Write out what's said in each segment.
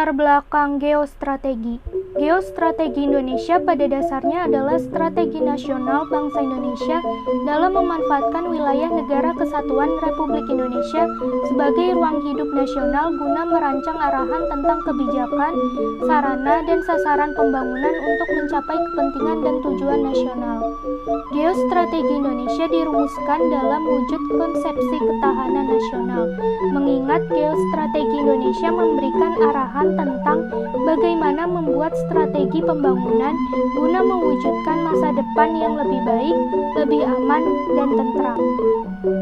Latar belakang geostrategi. Geostrategi Indonesia pada dasarnya adalah strategi nasional bangsa Indonesia dalam memanfaatkan wilayah negara kesatuan Republik Indonesia sebagai ruang hidup nasional guna merancang arahan tentang kebijakan, sarana, dan sasaran pembangunan untuk mencapai kepentingan dan tujuan nasional. Geostrategi Indonesia dirumuskan dalam wujud konsepsi ketahanan nasional, mengingat geostrategi Indonesia memberikan arahan tentang bagaimana membuat strategi pembangunan guna mewujudkan masa depan yang lebih baik, lebih aman, dan tentram.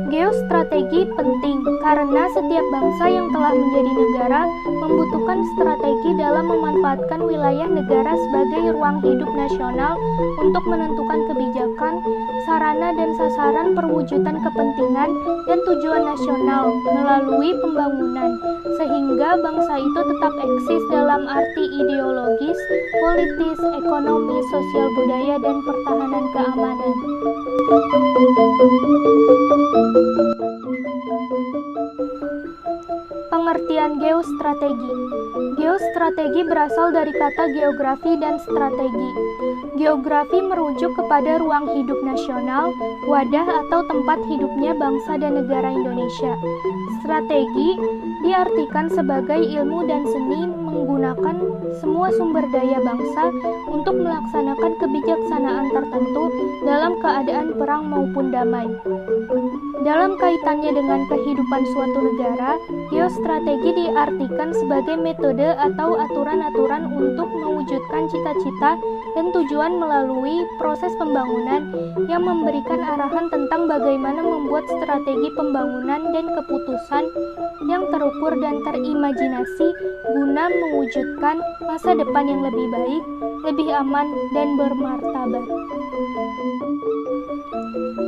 Geostrategi penting karena setiap bangsa yang telah menjadi negara membutuhkan strategi dalam memanfaatkan wilayah negara sebagai ruang hidup nasional untuk menentukan kebijakan, sarana dan sasaran perwujudan kepentingan dan tujuan nasional melalui pembangunan, sehingga bangsa itu tetap eksis dalam arti ideologis, politis, ekonomi, sosial budaya, dan pertahanan keamanan. Pengertian geostrategi. Geostrategi berasal dari kata geografi dan strategi. Geografi merujuk kepada ruang hidup nasional, wadah atau tempat hidupnya bangsa dan negara Indonesia. Strategi diartikan sebagai ilmu dan seni menggunakan semua sumber daya bangsa untuk melaksanakan kebijaksanaan tertentu dalam keadaan perang maupun damai. Dalam kaitannya dengan kehidupan suatu negara, geostrategi diartikan sebagai metode atau aturan-aturan untuk mewujudkan cita-cita dan tujuan melalui proses pembangunan yang memberikan arahan tentang bagaimana membuat strategi pembangunan dan keputusan yang terukur dan terimajinasi guna mewujudkan masa depan yang lebih baik, lebih aman, dan bermartabat.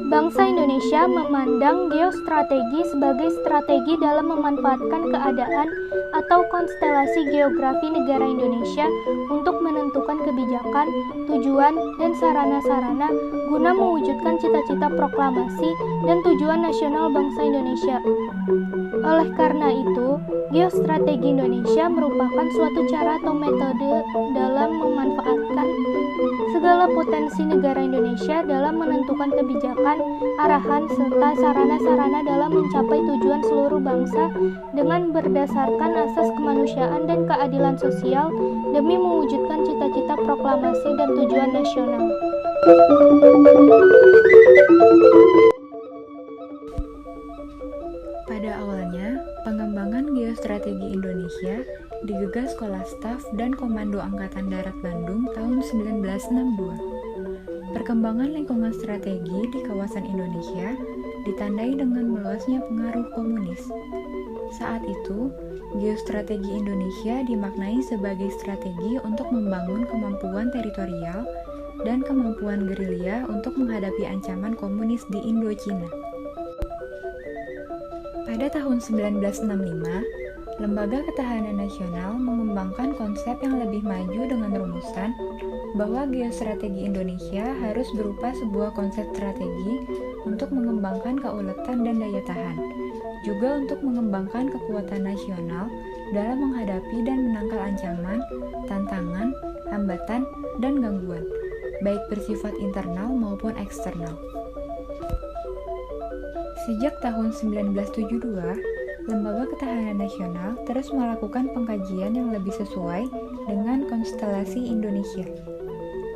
Bangsa Indonesia memandang geostrategi sebagai strategi dalam memanfaatkan keadaan atau konstelasi geografi negara Indonesia untuk menentukan kebijakan, tujuan, dan sarana-sarana guna mewujudkan cita-cita proklamasi dan tujuan nasional bangsa Indonesia. Oleh karena itu, geostrategi Indonesia merupakan suatu cara atau metode dalam memanfaatkan segala potensi negara Indonesia dalam menentukan kebijakan, arahan, serta sarana-sarana dalam mencapai tujuan seluruh bangsa dengan berdasarkan asas kemanusiaan dan keadilan sosial demi mewujudkan cita-cita proklamasi dan tujuan nasional. Pada awalnya, pengembangan geostrategi Indonesia digagas Sekolah Staf dan Komando Angkatan Darat Bandung tahun 1962. Perkembangan lingkungan strategi di kawasan Indonesia ditandai dengan meluasnya pengaruh komunis. Saat itu, geostrategi Indonesia dimaknai sebagai strategi untuk membangun kemampuan teritorial dan kemampuan gerilya untuk menghadapi ancaman komunis di Indochina. Pada tahun 1965, Lembaga Ketahanan Nasional mengembangkan konsep yang lebih maju dengan rumusan bahwa geostrategi Indonesia harus berupa sebuah konsep strategi untuk mengembangkan keuletan dan daya tahan, juga untuk mengembangkan kekuatan nasional dalam menghadapi dan menangkal ancaman, tantangan, hambatan, dan gangguan, baik bersifat internal maupun eksternal. Sejak tahun 1972, Lembaga Ketahanan Nasional terus melakukan pengkajian yang lebih sesuai dengan konstelasi Indonesia.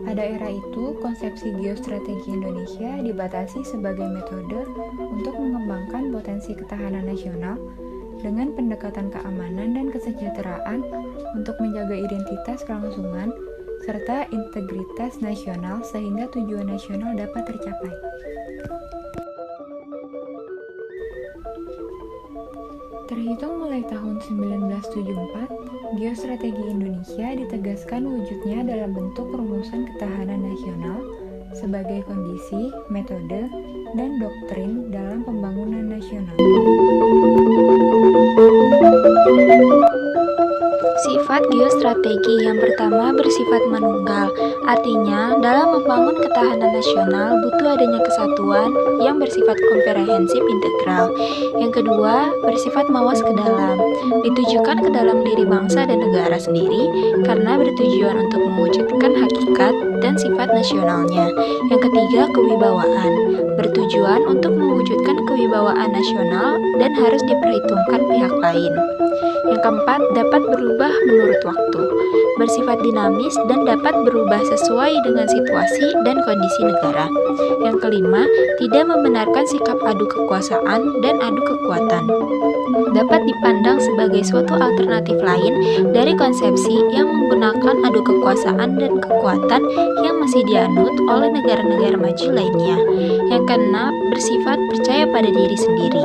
Pada era itu, konsepsi geostrategi Indonesia dibatasi sebagai metode untuk mengembangkan potensi ketahanan nasional dengan pendekatan keamanan dan kesejahteraan untuk menjaga identitas kelangsungan serta integritas nasional sehingga tujuan nasional dapat tercapai. Terhitung mulai tahun 1974, geostrategi Indonesia ditegaskan wujudnya dalam bentuk rumusan ketahanan nasional sebagai kondisi, metode, dan doktrin dalam pembangunan nasional. Sifat geostrategi yang pertama bersifat manunggal, Artinya, dalam membangun ketahanan nasional butuh adanya kesatuan yang bersifat komprehensif integral. Yang kedua, bersifat mawas ke dalam, ditujukan ke dalam diri bangsa dan negara sendiri karena bertujuan untuk mewujudkan hakikat dan sifat nasionalnya. Yang ketiga, kewibawaan, bertujuan untuk mewujudkan kewibawaan nasional dan harus diperhitungkan pihak lain. Yang keempat, dapat berubah menurut waktu, bersifat dinamis dan dapat berubah sesuai dengan situasi dan kondisi negara. Yang kelima, tidak membenarkan sikap adu kekuasaan dan adu kekuatan. Dapat dipandang sebagai suatu alternatif lain dari konsepsi yang menggunakan adu kekuasaan dan kekuatan yang masih dianut oleh negara-negara maju lainnya. Yang keenam, bersifat percaya pada diri sendiri,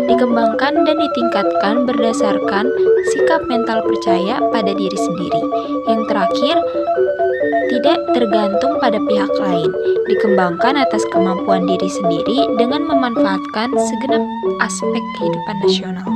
dikembangkan dan ditingkatkan berdasarkan sikap mental percaya pada diri sendiri. Yang terakhir, tidak tergantung pada pihak lain, dikembangkan atas kemampuan diri sendiri dengan memanfaatkan segenap aspek kehidupan nasional.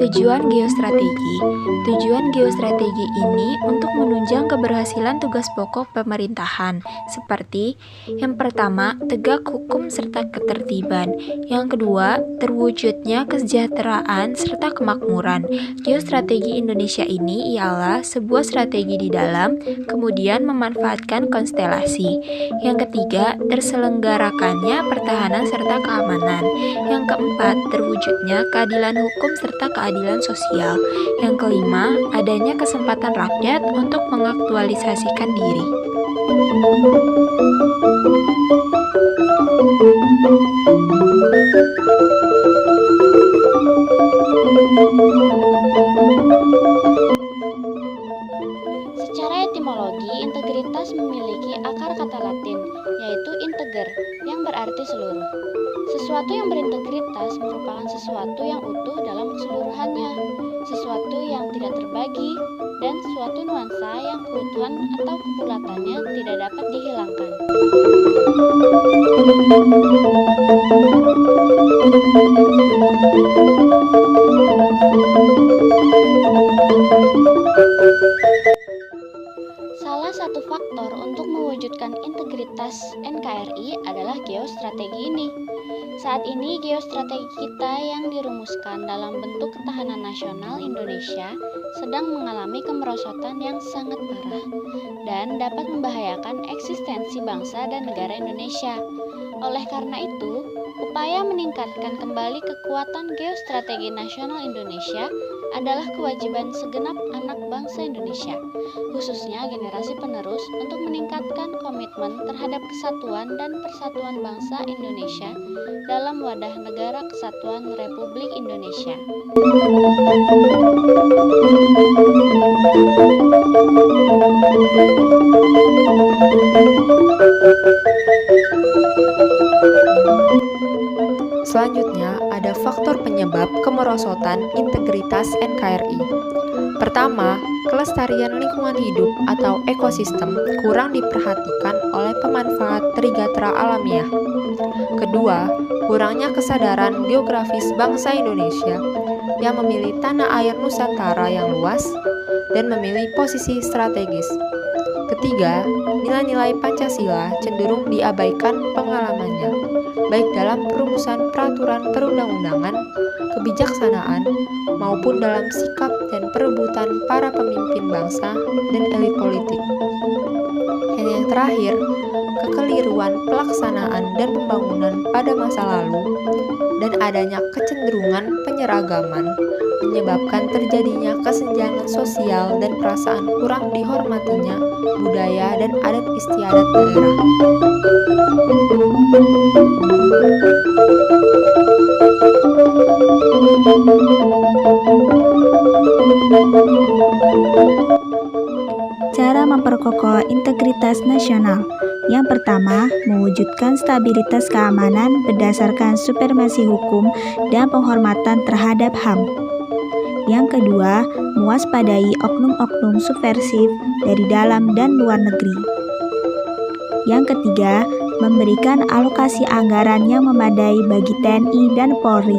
Tujuan geostrategi. Tujuan geostrategi ini untuk menunjang keberhasilan tugas pokok pemerintahan, seperti yang pertama, tegak hukum serta ketertiban. Yang kedua, terwujudnya kesejahteraan serta kemakmuran. Geostrategi Indonesia ini ialah sebuah strategi di dalam, kemudian memanfaatkan konstelasi. Yang ketiga, terselenggarakannya pertahanan serta keamanan. Yang keempat, terwujudnya keadilan hukum serta keadilan sosial. Yang kelima, adanya kesempatan rakyat untuk mengaktualisasikan diri. Secara etimologi, integritas memiliki akar kata Latin, yaitu integer, yang berarti seluruh. Sesuatu yang berintegritas merupakan sesuatu yang utuh dalam keseluruhannya, sesuatu yang tidak terbagi, dan suatu nuansa yang keutuhan atau kebulatannya tidak dapat dihilangkan. Salah satu faktor untuk mewujudkan integritas NKRI adalah geostrategi ini. Saat ini geostrategi kita yang dirumuskan dalam bentuk ketahanan nasional Indonesia sedang mengalami kemerosotan yang sangat parah dan dapat membahayakan eksistensi bangsa dan negara Indonesia. Oleh karena itu, upaya meningkatkan kembali kekuatan geostrategi nasional Indonesia adalah kewajiban segenap anak bangsa Indonesia, khususnya generasi penerus, untuk meningkatkan komitmen terhadap kesatuan dan persatuan bangsa Indonesia dalam wadah Negara Kesatuan Republik Indonesia. Selanjutnya, ada faktor penyebab kemerosotan integritas NKRI. Pertama, kelestarian lingkungan hidup atau ekosistem kurang diperhatikan oleh pemanfaat trigatra alamiah. Kedua, kurangnya kesadaran geografis bangsa Indonesia yang memilih tanah air Nusantara yang luas dan memilih posisi strategis. Ketiga, nilai-nilai Pancasila cenderung diabaikan pengalamannya, baik dalam perumusan peraturan perundang-undangan, kebijaksanaan, maupun dalam sikap dan perebutan para pemimpin bangsa dan elit politik. Dan yang terakhir, kekeliruan pelaksanaan dan pembangunan pada masa lalu dan adanya kecenderungan penyeragaman menyebabkan terjadinya kesenjangan sosial dan perasaan kurang dihormatinya budaya dan adat istiadat daerah. Cara memperkokoh integritas nasional. Yang pertama, mewujudkan stabilitas keamanan berdasarkan supremasi hukum dan penghormatan terhadap HAM. Yang kedua, mewaspadai oknum-oknum subversif dari dalam dan luar negeri. Yang ketiga, memberikan alokasi anggaran yang memadai bagi TNI dan Polri.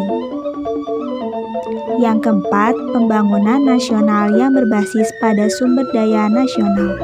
Yang keempat, pembangunan nasional yang berbasis pada sumber daya nasional.